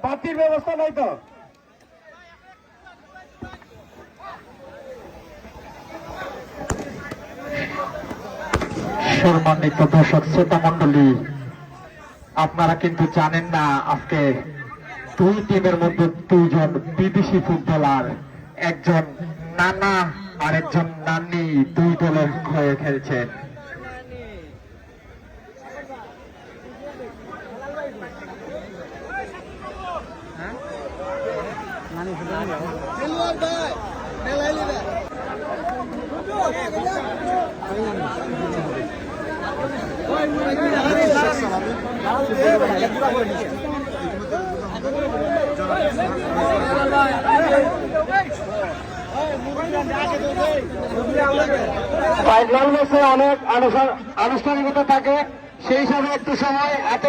বাতির ব্যবস্থা নাই তো? সম্মানিত দর্শক শ্রোতা মন্ডলী, আপনারা কিন্তু জানেন না আজকে দুই টিমের মধ্যে দুইজন বিদেশি ফুটবলার, একজন নানা আর একজন নানি, দুই দলের হয়ে খেলছেন। ফাইনাল ম্যাচে অনেক আনুষ্ঠানিকতা থাকে, সেই হিসাবে একটু সময় হাতে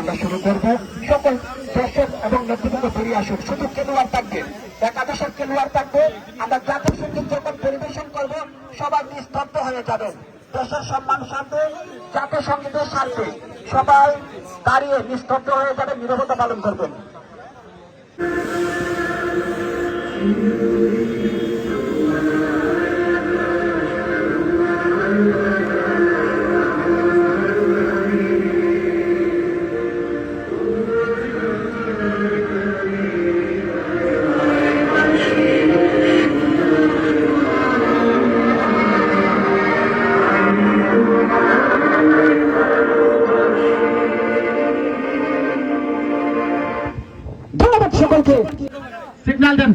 আমরা শুরু করব। সকল দর্শক এবং নেতৃত্ব বেরিয়ে আসুন। শুধু খেলোয়াড় থাকবে, একাদশের খেলোয়াড় থাকবে। আমরা জাতীয় সঙ্গীত যখন পরিবেশন করব সবাই নিস্তব্ধ হয়ে যাবেন। দেশের সম্মান স্বার্থে, জাতীয় সঙ্গীতের স্বার্থে সবাই দাঁড়িয়ে নিস্তব্ধ হয়ে যাবেন, নীরবতা পালন করবেন। ধন্যবাদ সকলকে। সিগন্যাল দেন।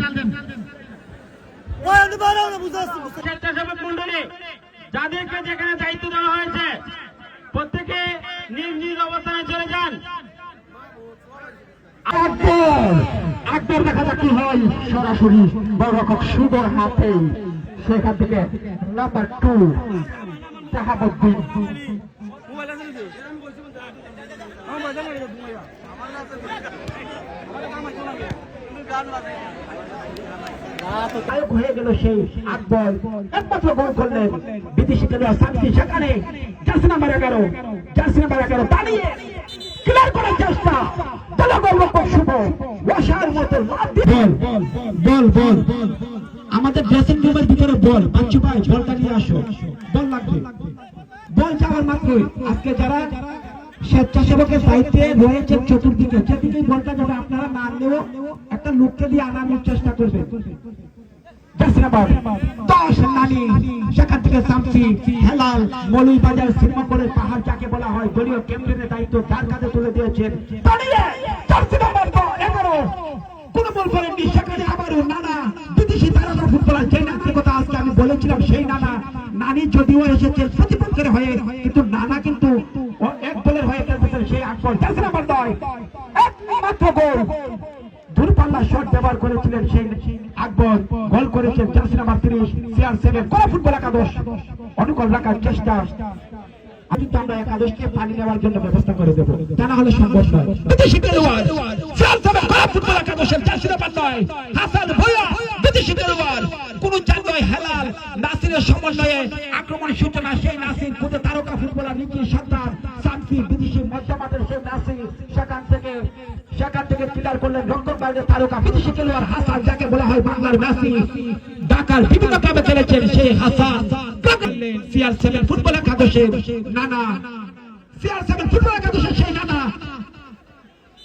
স্বেচ্ছাসেবক মন্ডলী যাদেরকে যেখানে দায়িত্ব দেওয়া হয়েছে প্রত্যেকে নিজ নিজ অবস্থানে চলে যান। আকবর দেখা যাক কি হয়। সরাসরি বড় রকম সুদর হাতে সেখান থেকে নাম্বার 2 জাহাবুদ্দিন। নায়ক হয়ে গেল সেই আকবর, একমাত্র গোল করলেন বিদেশি খেলোয়াড় সামসি। সেখানে জার্সি নাম্বার 11 দাঁড়িয়ে ক্লিয়ার করার চেষ্টা, গোলরক্ষক শুভ ওয়াসার মতো বল আমাদের ড্রেসিং রুমের ভিতরে বল। বাচ্চু ভাই বলটা নিয়ে আসো, বল লাগবে। বল যাওয়ার মাত্রই আজকে যারা স্বেচ্ছাসেবকের দায়িত্বে রয়েছে চতুর্দিকে, যেদিকে বলটা যাবে আপনারা না আনলেও একটা লোককে দিয়ে আনানোর চেষ্টা করবেন। নানি সেখান থেকে সামসি, হেলাল, মৌলভীবাজার সিনেমা করে পাহাড় যাকে বলা হয়, দলীয় ক্যাপ্টেনের দায়িত্ব তার কাছে তুলে দিয়েছেন। কোন বল করেননি সেখানে, আবারও নানা বিদেশি তারকা ফুটবলার, যে নামের কথা আজকে আমি বলেছিলাম সেই নানা। নানি যদিও এসেছেন প্রতিপক্ষের হয়ে, কিন্তু নানা কিন্তু এক বলের হয়ে খেলতেছেন সেই আকবর। একমাত্র গোল, দূরপাল্লা শট ব্যবহার করেছিলেন সেই আকবর, গোল করেছেন জার্সি নাম্বার 30 CR7। কোন ফুটবল একাদশ অনুকূল রাখার চেষ্টা, কিন্তু আমরা একাদশকে পানি নেওয়ার জন্য ব্যবস্থা করে দেবো, তা না হলে সম্ভব নয়। বিদেশি খেলোয়াড় CR7 কোন ফুটবল একাদশের জার্সি নাম্বার 9 হাসান ভুঁইয়া, বিদেশি খেলোয়াড় কোন জানয় হেলাল নাসিরের সমন্বয়ে আক্রমণ সূচনা সেই নাসির, কোন তারকা ফুটবলার নিকি সন্তান সামসি, বিদেশি মধ্যমাঠের সেই নাসির, সেখান থেকে ক্লিয়ার করলেন রক্ষক বাইরের তারকা বিদেশি খেলোয়াড় হাসান, যাকে বলা হয় বাংলার মেসি। ঢাকার বিভিন্ন ক্লাবে খেলেছেন সেই হাসান। CR7 ফুটবল একাদশের নানা, CR7 ফুটবল একাদশের সেই নানা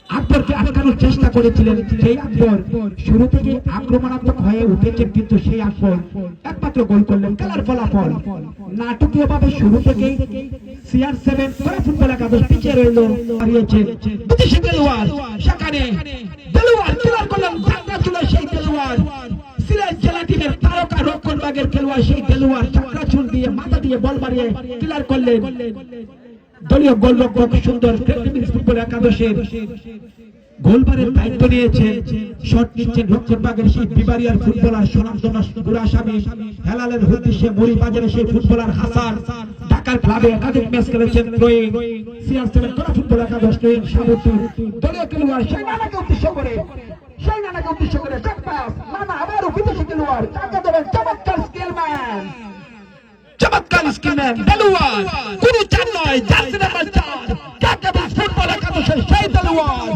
আকবরকে আটকানোর চেষ্টা করেছিলেন। সেই আকবর শুরু থেকে আক্রমণাত্মক হয়ে উঠেছেন, কিন্তু সেই আকবর একমাত্র গোল করলেন। খেলার ফলাফল নাটকীয় ভাবে শুরু থেকেই CR7 ফুটবল একাদশ পিছিয়ে রইল, হারিয়েছেন বিদেশি খেলোয়াড়। সেখানে দেলোয়ার ক্লিয়ার করলেন, চাকরা ছিল সেই দেলোয়ার, সিলেট জেলা টিমের তারকা রক্ষণ ভাগের খেলোয়াড় সেই দেলোয়ার, চাকরা চুল দিয়ে মাথা দিয়ে বল মারিয়ে ক্লিয়ার করলেন। দলীয় গোলরক্ষক সুন্দর ফুটবল একাদশের গোলবারের দায়িত্ব নিয়েছেন, শট নিচ্ছেন রক্ষণভাগের সেই বিবারিয়ার ফুটবলার সুনামধন্য গুলাস্বামী, হেলালের উদ্দেশ্যে মৌলভীবাজারের সেই ফুটবলার হাসান। ঢাকার ক্লাবে একাধিক ম্যাচ খেলেছেন CR7 কোন ফুটবল একাদশ দলীয় খেলোয়াড় সেই নানাকে উদ্দেশ্য করে নানা আবারও বিদেশি খেলোয়াড়, তাকে দেবেন চমৎকার স্কিলম্যান, দেলোয়ার কোন চার নয়, জার্সি নাম্বার 4 ঢাকা ফুটবল একাদশের সেই দেলোয়ার।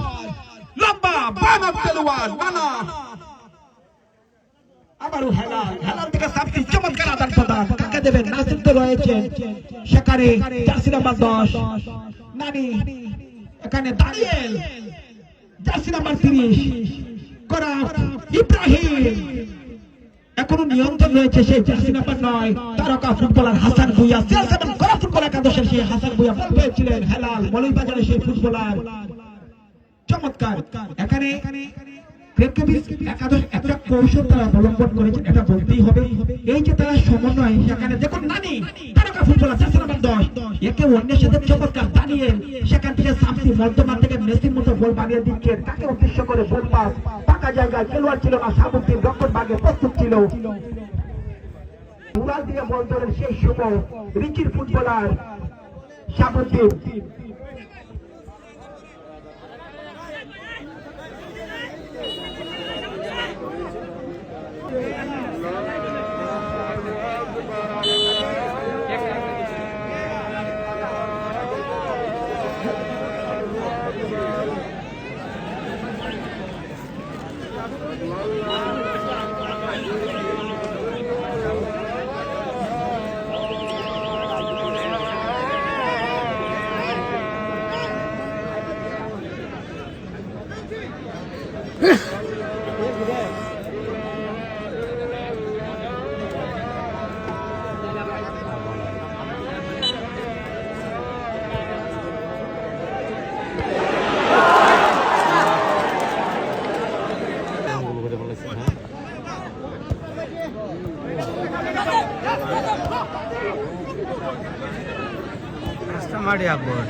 লম্বা বানা তেলওয়ার বানা আবারও হেলাল থেকে সামনে চমৎকার আদান প্রদান কাকে দেবেন নাসির তো রয়েছে সেখানে জার্সি নাম্বার 10 নানি এখানে দাঁড়িয়ে জার্সি নাম্বার 30 করাফ ইব্রাহিম এখনো নিয়ন্ত্রণ রয়েছে সেই জার্সি নাম্বার 9 তারকা ফুটবলার হাসান ভুঁইয়া সিএল7 করাফ ফুটবল একাদশের সেই হাসান ভুঁইয়া বল পেয়েছিলেন হেলাল মৌলভীবাজারের সেই ফুটবলার চমৎকার এখানে একাদশ একটা কৌশল তারা অবলম্বন করেছেন এটা বলতেই হবে এই যে তারা সমন্বয় সেখানে দেখুন নানি তারকা ফুটবলার জার্সি নাম্বার 10 একে অন্যের সাথে চমৎকার দাঁড়িয়ে সেখান থেকে সামসি মধ্যমান থেকে মেসির মতো বল বানিয়ে দিচ্ছেন তাকে উদ্দেশ্য করে বল পাস ফাঁকা জায়গায় খেলোয়াড় ছিল না সাবুদ্দিন রক্ষণ ভাগে প্রস্তুত ছিল উড়াল দিয়ে বল ধরেন সেই সময় রিচির ফুটবলার সাবুদ্দিন ಮಾಡಿ ಆಗ್ಬೋದು